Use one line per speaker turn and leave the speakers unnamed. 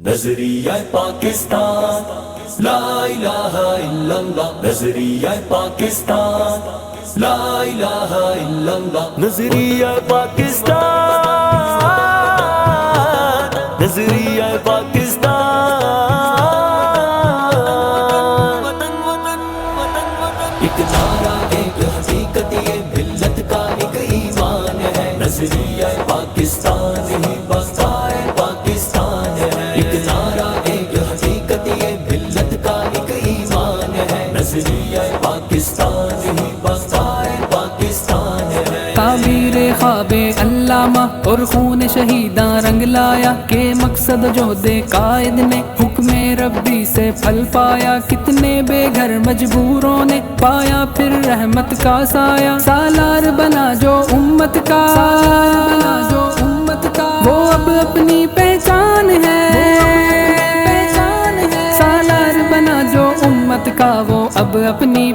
نظریہ پاکستان لا الہ الا اللہ، نظریہ پاکستان لا الہ الا اللہ، نظریہ پاکستان، نظریہ پاکستان، ایک نعرہ ایک حقیقت یہ ملت کا ایک ایمان ہے، نظریہ پاکستان ہی بقائے پاکستان ہے، ایک نعرہ ایک حقیقت یہ ملت کا ایک ایمان ہے، نظریہ پاکستان ہی بقائے پاکستان ہے۔
تعبیر خواب علامہ اور خون شہیداں رنگ لایا کہ مقصد جو دے قائد نے حکم ربی سے پھل پایا، کتنے بے گھر مجبوروں نے پایا پھر رحمت کا سایہ، سالار بنا جو امت کا وہ اب اپنی پہچان ہے، سالار بنا جو امت کا وہ اب اپنی